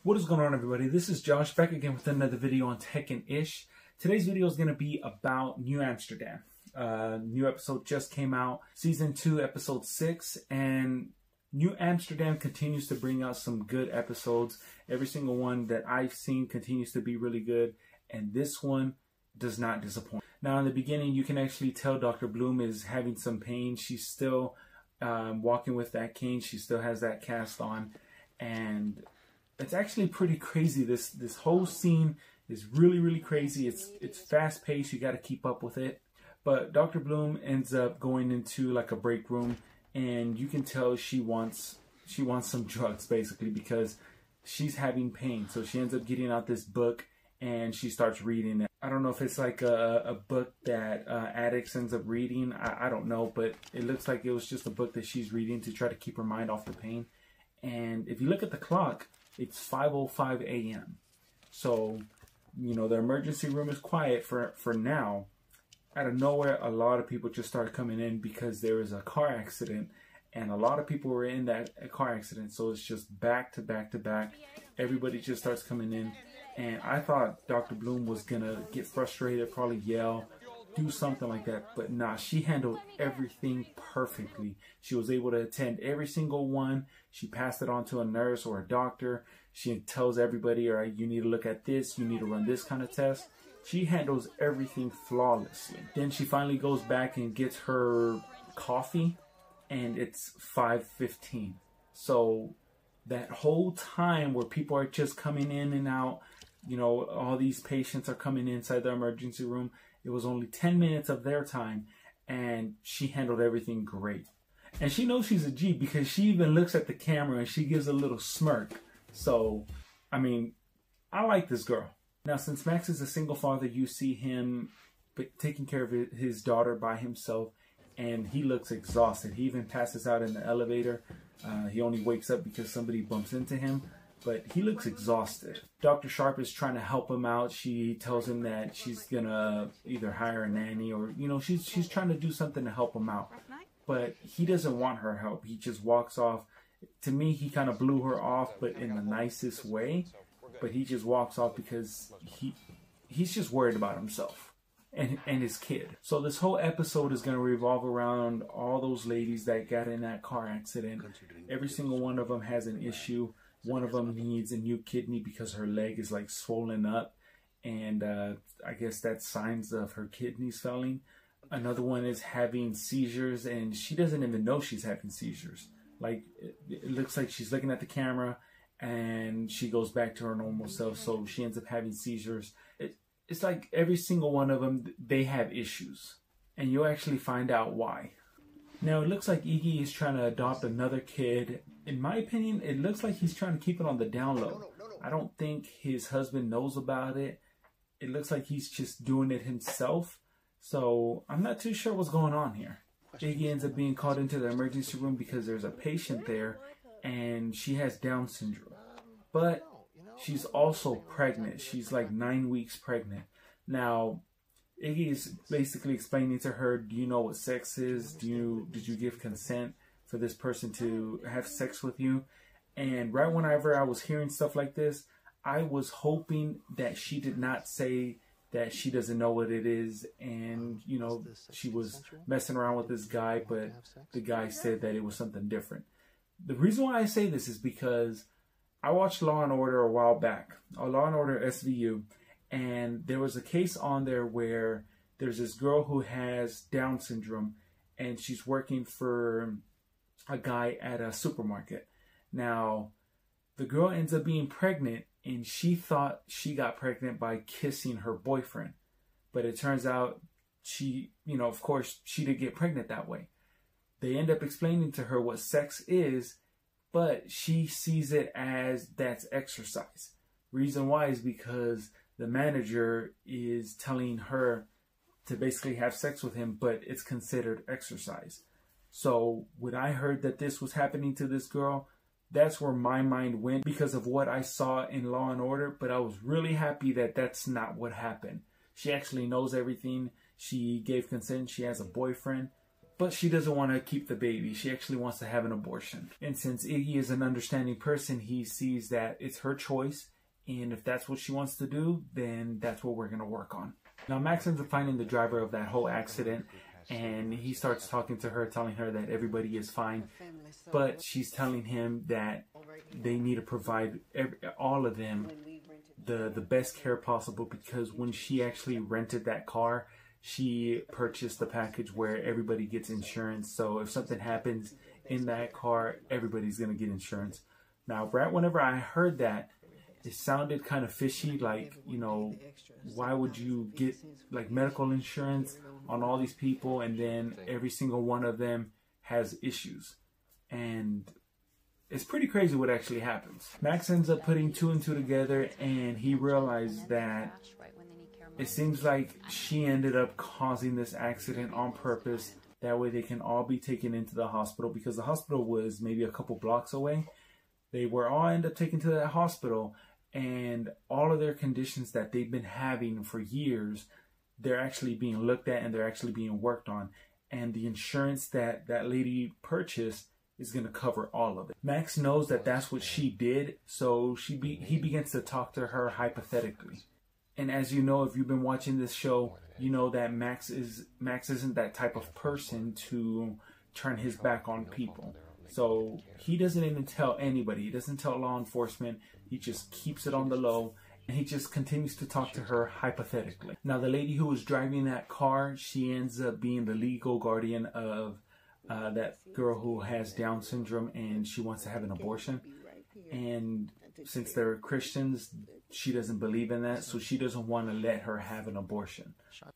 What is going on, everybody? This is Josh back again with another video on Tech and Ish. Today's video is going to be about New Amsterdam. New episode just came out, season 2, episode 6, and New Amsterdam continues to bring out some good episodes. Every single one that I've seen continues to be really good, and this one does not disappoint. Now, in the beginning, you can actually tell Dr. Bloom is having some pain. She's still walking with that cane. She still has that cast on, and it's actually pretty crazy. This whole scene is really crazy. It's fast paced. You got to keep up with it. But Dr. Bloom ends up going into like a break room, and you can tell she wants some drugs basically because she's having pain. So she ends up getting out this book and she starts reading it. I don't know if it's like a book that addicts ends up reading. I don't know, but it looks like it was just a book that she's reading to try to keep her mind off the pain. And if you look at the clock, it's 5:05 a.m. So, you know, the emergency room is quiet for now. Out of nowhere, a lot of people just started coming in because there was a car accident, and a lot of people were in that car accident. So it's just back to back to back. Everybody just starts coming in, and I thought Dr. Bloom was gonna get frustrated, probably yell, do something like that, but nah, she handled everything perfectly. She was able to attend every single one. She passed it on to a nurse or a doctor. She tells everybody, all right, you need to look at this, you need to run this kind of test. She handles everything flawlessly. Then she finally goes back and gets her coffee, and it's 5:15. So that whole time where people are just coming in and out, you know, all these patients are coming inside the emergency room, it was only 10 minutes of their time, and she handled everything great. And she knows she's a G because she even looks at the camera and she gives a little smirk. So, I mean, I like this girl. Now, since Max is a single father, you see him taking care of his daughter by himself, and he looks exhausted. He even passes out in the elevator. He only wakes up because somebody bumps into him. But he looks exhausted. Dr. Sharp is trying to help him out. She tells him that she's gonna either hire a nanny or, you know, she's trying to do something to help him out. But he doesn't want her help. He just walks off. To me, he kind of blew her off, but in the nicest way. But he just walks off because he's just worried about himself and his kid. So this whole episode is going to revolve around all those ladies that got in that car accident. Every single one of them has an issue. One of them needs a new kidney because her leg is like swollen up, and I guess that's signs of her kidneys failing. Another one is having seizures, and she doesn't even know she's having seizures. Like, it looks like she's looking at the camera and she goes back to her normal self, so she ends up having seizures. It's like every single one of them, they have issues, and you'll actually find out why. Now, it looks like Iggy is trying to adopt another kid. In my opinion, it looks like he's trying to keep it on the down low. I don't think his husband knows about it. It looks like he's just doing it himself. So I'm not too sure what's going on here. Iggy ends up being called into the emergency room because there's a patient there, and she has Down syndrome. But she's also pregnant. She's like 9 weeks pregnant. Now, Iggy is basically explaining to her, do you know what sex is? Did you give consent for this person to have sex with you? And right whenever I was hearing stuff like this, I was hoping that she did not say that she doesn't know what it is, and, you know, she was messing around with this guy, but the guy said that it was something different. The reason why I say this is because I watched Law and Order a while back, Law and Order SVU, and there was a case on there where there's this girl who has Down syndrome, and she's working for a guy at a supermarket. Now, the girl ends up being pregnant, and she thought she got pregnant by kissing her boyfriend. But it turns out she, you know, of course, she didn't get pregnant that way. They end up explaining to her what sex is, but she sees it as that's exercise. Reason why is because the manager is telling her to basically have sex with him, but it's considered exercise. So when I heard that this was happening to this girl, that's where my mind went because of what I saw in Law and Order. But I was really happy that that's not what happened. She actually knows everything. She gave consent. She has a boyfriend. but she doesn't want to keep the baby. She actually wants to have an abortion. And since Iggy is an understanding person, he sees that it's her choice. And if that's what she wants to do, then that's what we're going to work on. Now, Max ends up finding the driver of that whole accident. And he starts talking to her, telling her that everybody is fine. But she's telling him that they need to provide all of them the best care possible, because when she actually rented that car, she purchased the package where everybody gets insurance. So if something happens in that car, everybody's going to get insurance. Now, right whenever I heard that, it sounded kind of fishy, like, you know, why would you get like medical insurance on all these people and then every single one of them has issues? And it's pretty crazy what actually happens. Max ends up putting two and two together, and he realized that it seems like she ended up causing this accident on purpose. That way they can all be taken into the hospital, because the hospital was maybe a couple blocks away. They were all end up taken to that hospital, and all of their conditions that they've been having for years, they're actually being looked at and they're actually being worked on. And the insurance that that lady purchased is going to cover all of it. Max knows that that's what she did, so he begins to talk to her hypothetically. And as you know, if you've been watching this show, you know that Max isn't that type of person to turn his back on people. So he doesn't even tell anybody. He doesn't tell law enforcement. He just keeps it on the low, and he just continues to talk to her hypothetically. Now, the lady who was driving that car, she ends up being the legal guardian of that girl who has Down syndrome, and she wants to have an abortion. And since they're Christians, she doesn't believe in that, so she doesn't want to let her have an abortion.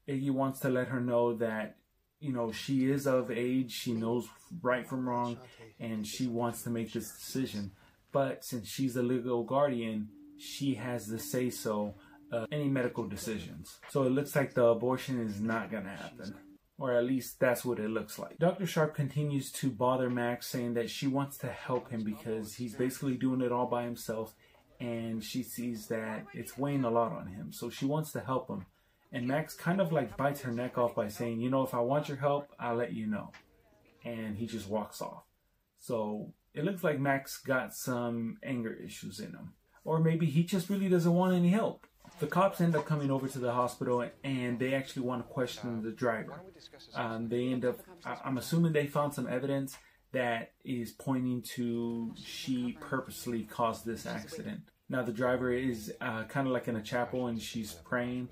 Iggy wants to let her know that, you know, she is of age, she knows right from wrong, and she wants to make this decision. But since she's the legal guardian, she has the say-so of any medical decisions. So it looks like the abortion is not going to happen. Or at least that's what it looks like. Dr. Sharp continues to bother Max, saying that she wants to help him because he's basically doing it all by himself. And she sees that it's weighing a lot on him. So she wants to help him. And Max kind of like bites her neck off by saying, you know, if I want your help, I'll let you know. And he just walks off. So it looks like Max got some anger issues in him. Or maybe he just really doesn't want any help. The cops end up coming over to the hospital, and they actually want to question the driver. They end up, I'm assuming they found some evidence that is pointing to she purposely caused this accident. Now the driver is kind of like in a chapel, and she's praying,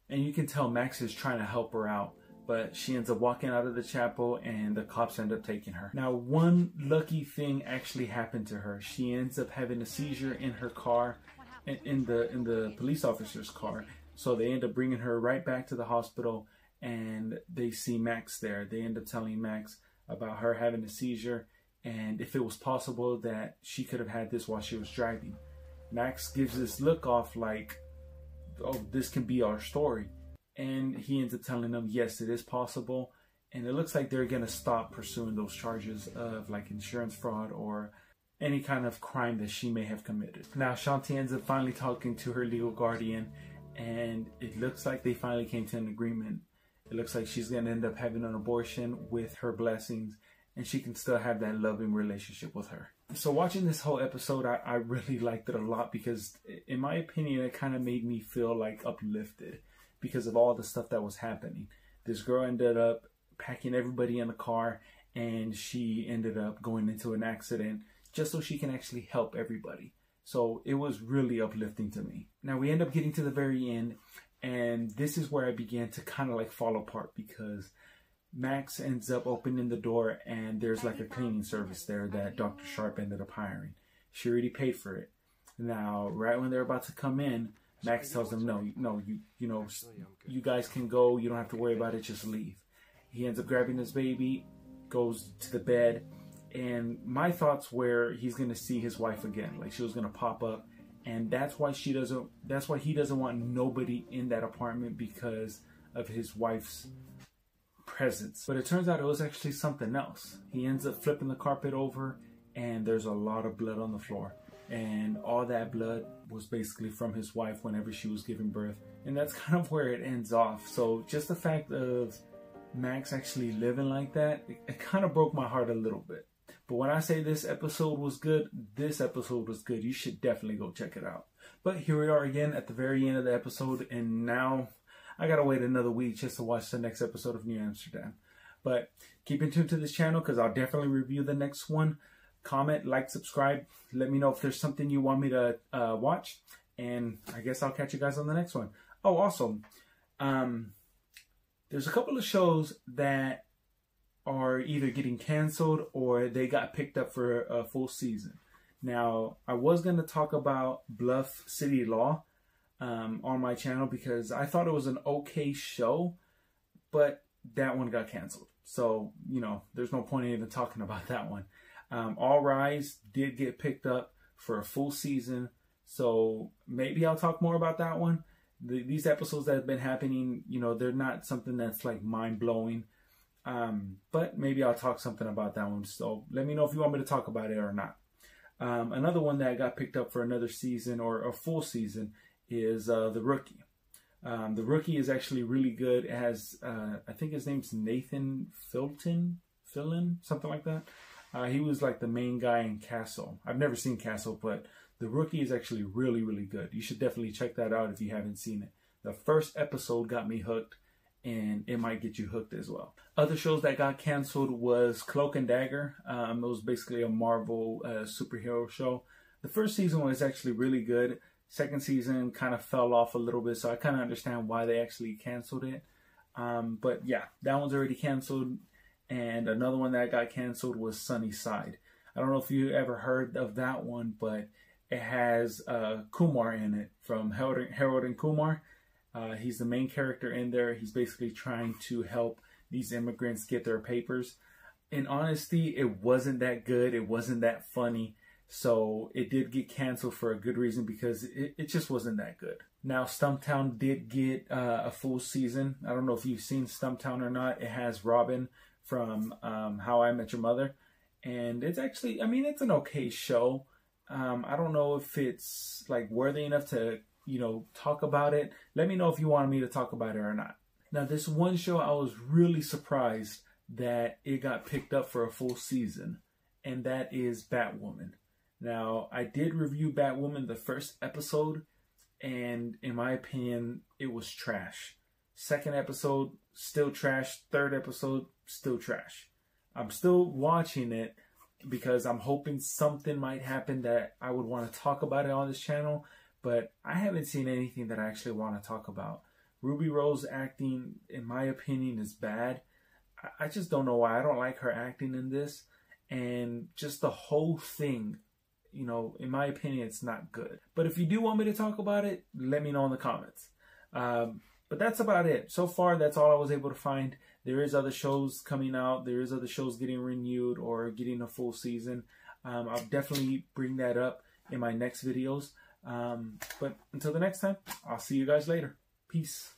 and you can tell Max is trying to help her out, but she ends up walking out of the chapel, and the cops end up taking her. Now, one lucky thing actually happened to her. She ends up having a seizure in her car, in the police officer's car. So they end up bringing her right back to the hospital, and they see Max there. They end up telling Max about her having a seizure, and if it was possible that she could have had this while she was driving. Max gives this look off like, oh, this can be our story. And he ends up telling them, yes, it is possible. And it looks like they're going to stop pursuing those charges of like insurance fraud or any kind of crime that she may have committed. Now, Shanti ends up finally talking to her legal guardian, and it looks like they finally came to an agreement. It looks like she's going to end up having an abortion with her blessings, and she can still have that loving relationship with her. So watching this whole episode, I really liked it a lot because, in my opinion, it kind of made me feel like uplifted because of all the stuff that was happening. This girl ended up packing everybody in a car, and she ended up going into an accident just so she can actually help everybody. So it was really uplifting to me. Now we end up getting to the very end, and this is where I began to kind of like fall apart because Max ends up opening the door, and there's like a cleaning service there that Dr. Sharp ended up hiring. She already paid for it. Now, right when they're about to come in, Max tells them, no, you guys can go. You don't have to worry about it. Just leave. He ends up grabbing his baby, goes to the bed, and my thoughts were he's gonna see his wife again. Like she was gonna pop up, and that's why he doesn't want nobody in that apartment because of his wife's presence. But it turns out it was actually something else. He ends up flipping the carpet over, and there's a lot of blood on the floor. And all that blood was basically from his wife whenever she was giving birth. And that's kind of where it ends off. So just the fact of Max actually living like that, it kind of broke my heart a little bit. But when I say this episode was good, this episode was good. You should definitely go check it out. But here we are again at the very end of the episode, and now I gotta wait another week just to watch the next episode of New Amsterdam. But keep in tune to this channel because I'll definitely review the next one. Comment, like, subscribe. Let me know if there's something you want me to watch. And I guess I'll catch you guys on the next one. Oh, also, there's a couple of shows that are either getting canceled or they got picked up for a full season. Now, I was going to talk about Bluff City Law on my channel because I thought it was an okay show, but that one got canceled. So, you know, there's no point in even talking about that one. All Rise did get picked up for a full season, so maybe I'll talk more about that one. These episodes that have been happening, you know, they're not something that's like mind-blowing, but maybe I'll talk something about that one. So let me know if you want me to talk about it or not. Another one that got picked up for another season or a full season is The Rookie. The Rookie is actually really good. It has, I think his name's Nathan Fillion, something like that. He was like the main guy in Castle. I've never seen Castle, but The Rookie is actually really, really good. You should definitely check that out if you haven't seen it. The first episode got me hooked, and it might get you hooked as well. Other shows that got canceled was Cloak and Dagger. It was basically a Marvel superhero show. The first season was actually really good. Second season kind of fell off a little bit, so I kind of understand why they actually canceled it. But yeah, that one's already canceled. And another one that got canceled was Sunny Side. I don't know if you ever heard of that one, but it has Kumar in it from Harold and Kumar. He's the main character in there. He's basically trying to help these immigrants get their papers. In honesty, it wasn't that good. It wasn't that funny. So it did get canceled for a good reason because it just wasn't that good. Now, Stumptown did get a full season. I don't know if you've seen Stumptown or not. It has Robin from How I Met Your Mother. And it's actually, I mean, it's an okay show. I don't know if it's like worthy enough to, you know, talk about it. Let me know if you want me to talk about it or not. Now, this one show, I was really surprised that it got picked up for a full season, and that is Batwoman. Now, I did review Batwoman the first episode, and in my opinion, it was trash. Second episode, still trash. Third episode, still trash. I'm still watching it because I'm hoping something might happen that I would want to talk about it on this channel, but I haven't seen anything that I actually want to talk about. Ruby Rose acting, in my opinion, is bad. I just don't know why. I don't like her acting in this, and just the whole thing, you know, in my opinion, it's not good. But if you do want me to talk about it, let me know in the comments. But that's about it. So far, that's all I was able to find. There is other shows coming out. There is other shows getting renewed or getting a full season. I'll definitely bring that up in my next videos. But until the next time, I'll see you guys later. Peace.